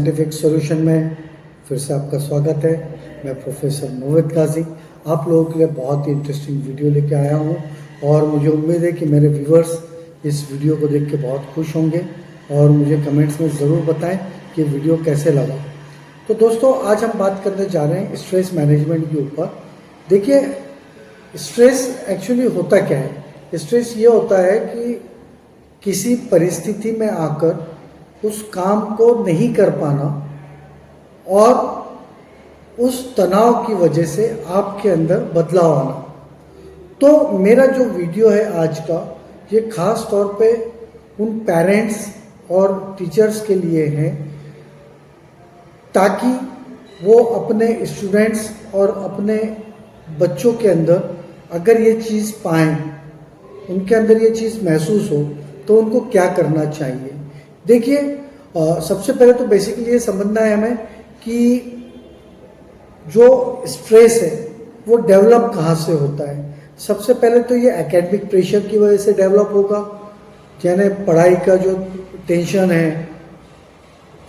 Scientific solution में फिर से आपका स्वागत है। मैं प्रोफेसर मोहित गाजी आप लोगों के लिए बहुत ही इंटरेस्टिंग वीडियो लेके आया हूँ और मुझे उम्मीद है कि मेरे व्यूवर्स इस वीडियो को देख के बहुत खुश होंगे और मुझे कमेंट्स में ज़रूर बताएं कि वीडियो कैसे लगा। तो दोस्तों, आज हम बात करने जा रहे हैं स्ट्रेस मैनेजमेंट के ऊपर। देखिए, स्ट्रेस एक्चुअली होता क्या है। स्ट्रेस ये होता है कि किसी परिस्थिति में आकर उस काम को नहीं कर पाना और उस तनाव की वजह से आपके अंदर बदलाव आना। तो मेरा जो वीडियो है आज का, ये खास तौर पे उन पेरेंट्स और टीचर्स के लिए है ताकि वो अपने स्टूडेंट्स और अपने बच्चों के अंदर अगर ये चीज़ पाएँ, उनके अंदर ये चीज़ महसूस हो तो उनको क्या करना चाहिए। देखिए, सबसे पहले तो बेसिकली ये समझना है हमें कि जो स्ट्रेस है वो डेवलप कहाँ से होता है। सबसे पहले तो ये एकेडमिक प्रेशर की वजह से डेवलप होगा, यानी पढ़ाई का जो टेंशन है,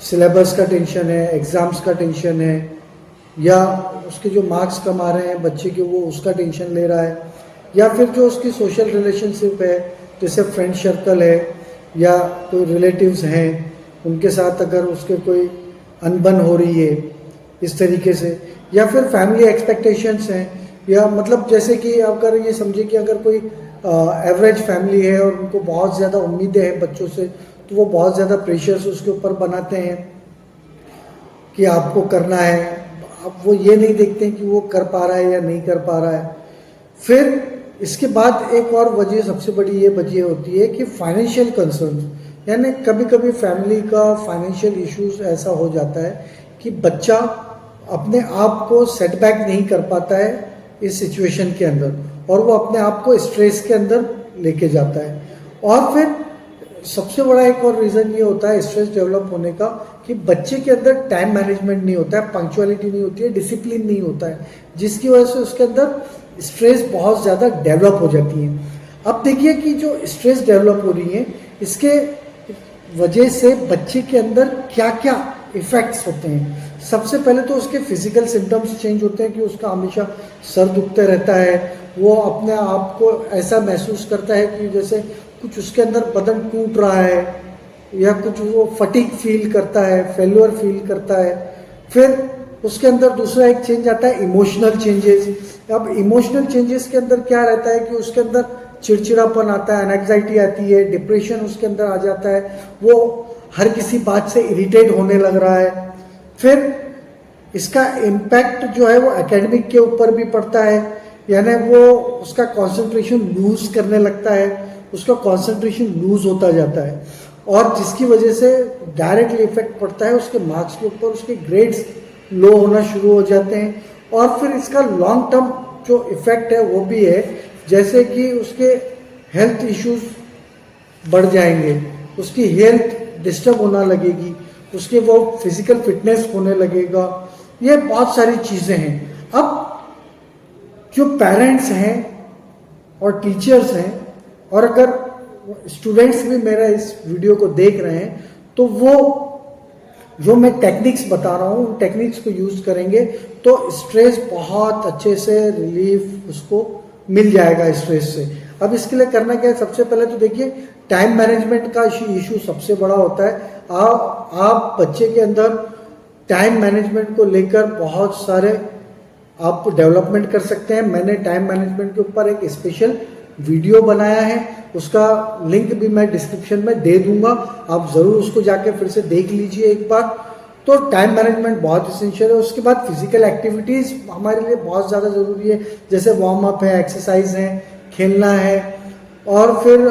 सिलेबस का टेंशन है, एग्ज़ाम्स का टेंशन है, या उसके जो मार्क्स कम आ रहे हैं बच्चे के वो उसका टेंशन ले रहा है, या फिर जो उसकी सोशल रिलेशनशिप है, जैसे फ्रेंड सर्कल है या कोई रिलेटिव्स हैं, उनके साथ अगर उसके कोई अनबन हो रही है इस तरीके से, या फिर फैमिली एक्सपेक्टेशंस हैं, या मतलब जैसे कि अगर ये समझिए कि अगर कोई एवरेज फैमिली है और उनको बहुत ज़्यादा उम्मीदें हैं बच्चों से, तो वो बहुत ज़्यादा प्रेशर्स उसके ऊपर बनाते हैं कि आपको करना है। अब वो ये नहीं देखते हैं कि वो कर पा रहा है या नहीं कर पा रहा है। फिर इसके बाद एक और वजह, सबसे बड़ी ये वजह होती है कि फाइनेंशियल कंसर्न, यानी कभी कभी फैमिली का फाइनेंशियल इश्यूज ऐसा हो जाता है कि बच्चा अपने आप को सेटबैक नहीं कर पाता है इस सिचुएशन के अंदर और वो अपने आप को स्ट्रेस के अंदर लेके जाता है। और फिर सबसे बड़ा एक और रीज़न ये होता है स्ट्रेस डेवलप होने का कि बच्चे के अंदर टाइम मैनेजमेंट नहीं होता है, पंक्चुअलिटी नहीं होती है, डिसिप्लिन नहीं होता है, जिसकी वजह से उसके अंदर स्ट्रेस बहुत ज़्यादा डेवलप हो जाती है। अब देखिए कि जो स्ट्रेस डेवलप हो रही है, इसके वजह से बच्चे के अंदर क्या क्या इफ़ेक्ट्स होते हैं। सबसे पहले तो उसके फिजिकल सिम्टम्स चेंज होते हैं कि उसका हमेशा सर दुखते रहता है, वो अपने आप को ऐसा महसूस करता है कि जैसे कुछ उसके अंदर बदन टूट रहा है, या कुछ वो फटीग फील करता है, फेल्यूर फील करता है। फिर उसके अंदर दूसरा एक चेंज आता है इमोशनल चेंजेस। अब इमोशनल चेंजेस के अंदर क्या रहता है कि उसके अंदर चिड़चिड़ापन आता है, एंग्जाइटी आती है, डिप्रेशन उसके अंदर आ जाता है, वो हर किसी बात से इरिटेट होने लग रहा है। फिर इसका इम्पैक्ट जो है वो एकेडमिक के ऊपर भी पड़ता है, यानी वो उसका कंसंट्रेशन लूज करने लगता है, उसका कंसंट्रेशन लूज होता जाता है, और जिसकी वजह से डायरेक्टली इफेक्ट पड़ता है उसके मार्क्स के ऊपर, उसके ग्रेड्स लो होना शुरू हो जाते हैं। और फिर इसका लॉन्ग टर्म जो इफेक्ट है वो भी है, जैसे कि उसके हेल्थ इश्यूज बढ़ जाएंगे, उसकी हेल्थ डिस्टर्ब होना लगेगी, उसके वो फिजिकल फिटनेस होने लगेगा, ये बहुत सारी चीज़ें हैं। अब जो पेरेंट्स हैं और टीचर्स हैं, और अगर स्टूडेंट्स भी मेरा इस वीडियो को देख रहे हैं, तो वो जो मैं टेक्निक्स बता रहा हूँ उन टेक्निक्स को यूज़ करेंगे तो स्ट्रेस बहुत अच्छे से रिलीफ उसको मिल जाएगा स्ट्रेस से। अब इसके लिए करना क्या है, सबसे पहले तो देखिए टाइम मैनेजमेंट का इशू सबसे बड़ा होता है। आप बच्चे के अंदर टाइम मैनेजमेंट को लेकर बहुत सारे आप डेवलपमेंट कर सकते हैं। मैंने टाइम मैनेजमेंट के ऊपर एक स्पेशल वीडियो बनाया है, उसका लिंक भी मैं डिस्क्रिप्शन में दे दूंगा, आप ज़रूर उसको जाके फिर से देख लीजिए एक बार। तो टाइम मैनेजमेंट बहुत इसेंशियल है। उसके बाद फिजिकल एक्टिविटीज़ हमारे लिए बहुत ज़्यादा ज़रूरी है, जैसे वार्म अप है, एक्सरसाइज है, खेलना है, और फिर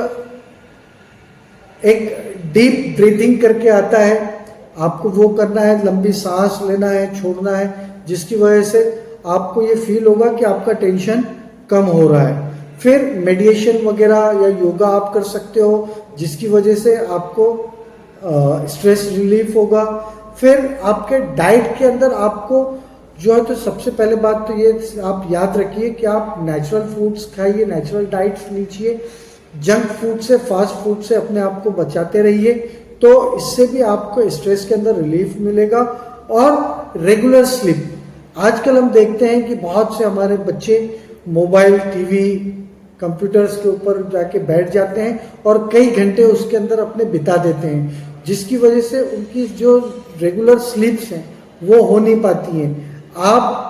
एक डीप ब्रीथिंग करके आता है, आपको वो करना है, लंबी सांस लेना है, छोड़ना है, जिसकी वजह से आपको ये फील होगा कि आपका टेंशन कम हो रहा है। फिर मेडिटेशन वगैरह या योगा आप कर सकते हो, जिसकी वजह से आपको स्ट्रेस रिलीफ होगा। फिर आपके डाइट के अंदर आपको जो है, तो सबसे पहले बात तो ये आप याद रखिए कि आप नेचुरल फूड्स खाइए, नेचुरल डाइट्स लीजिए, जंक फूड से, फास्ट फूड से अपने आप को बचाते रहिए। तो इससे भी आपको स्ट्रेस के अंदर रिलीफ मिलेगा। और रेगुलर स्लीप, आजकल हम देखते हैं कि बहुत से हमारे बच्चे मोबाइल, टीवी, कंप्यूटर्स के ऊपर जाके बैठ जाते हैं और कई घंटे उसके अंदर अपने बिता देते हैं, जिसकी वजह से उनकी जो रेगुलर स्लीप्स हैं वो हो नहीं पाती हैं। आप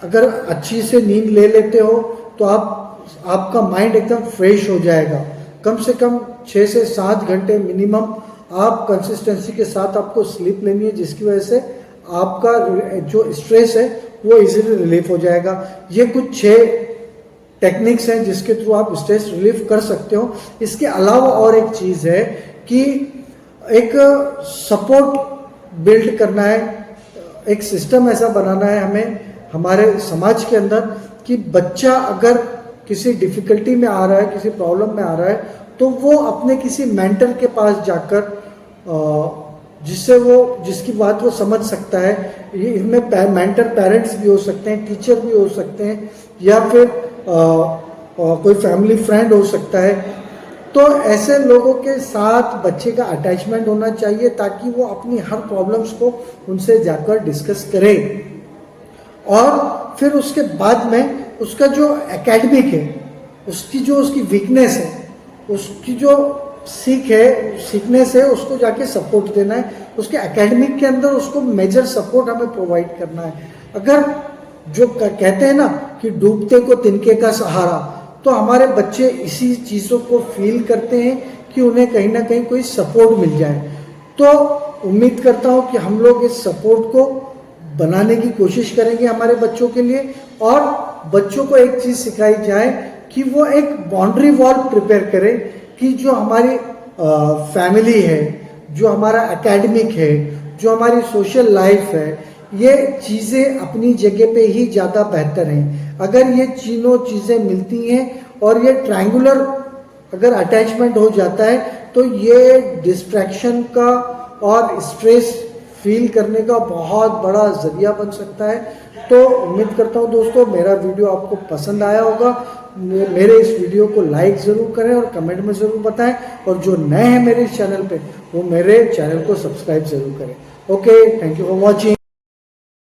अगर अच्छी से नींद ले लेते हो तो आपका माइंड एकदम फ्रेश हो जाएगा। कम से कम 6 से 7 घंटे मिनिमम आप कंसिस्टेंसी के साथ आपको स्लीप लेनी है, जिसकी वजह से आपका जो स्ट्रेस है वो इजीली रिलीफ हो जाएगा। ये कुछ 6 टेक्निक्स हैं जिसके थ्रू आप स्ट्रेस रिलीफ कर सकते हो। इसके अलावा और एक चीज़ है कि एक सपोर्ट बिल्ड करना है, एक सिस्टम ऐसा बनाना है हमें हमारे समाज के अंदर कि बच्चा अगर किसी डिफिकल्टी में आ रहा है, किसी प्रॉब्लम में आ रहा है, तो वो अपने किसी मेंटर के पास जाकर जिसकी बात वो समझ सकता है। ये इनमें मेंटर पेरेंट्स भी हो सकते हैं, टीचर भी हो सकते हैं, या फिर कोई फैमिली फ्रेंड हो सकता है। तो ऐसे लोगों के साथ बच्चे का अटैचमेंट होना चाहिए ताकि वो अपनी हर प्रॉब्लम्स को उनसे जाकर डिस्कस करे। और फिर उसके बाद में उसका जो एकेडमिक है, उसकी वीकनेस है, उसकी जो सीखनेस है, उसको जाके सपोर्ट देना है। उसके एकेडमिक के अंदर उसको मेजर सपोर्ट हमें प्रोवाइड करना है। अगर जो कहते हैं ना कि डूबते को तिनके का सहारा, तो हमारे बच्चे इसी चीज़ों को फील करते हैं कि उन्हें कहीं ना कहीं कोई सपोर्ट मिल जाए। तो उम्मीद करता हूँ कि हम लोग इस सपोर्ट को बनाने की कोशिश करेंगे हमारे बच्चों के लिए, और बच्चों को एक चीज़ सिखाई जाए कि वो एक बाउंड्री वॉल प्रिपेयर करें कि जो हमारी फैमिली है, जो हमारा एकेडमिक है, जो हमारी सोशल लाइफ है, ये चीज़ें अपनी जगह पे ही ज़्यादा बेहतर हैं। अगर ये तीनों चीज़ें मिलती हैं और ये ट्रायंगुलर अगर अटैचमेंट हो जाता है तो ये डिस्ट्रैक्शन का और स्ट्रेस फील करने का बहुत बड़ा जरिया बन सकता है। तो उम्मीद करता हूँ दोस्तों मेरा वीडियो आपको पसंद आया होगा। मेरे इस वीडियो को लाइक ज़रूर करें और कमेंट में ज़रूर बताएं, और जो नए हैं मेरे इस चैनल पे वो मेरे चैनल को सब्सक्राइब ज़रूर करें। Okay, thank you for watching.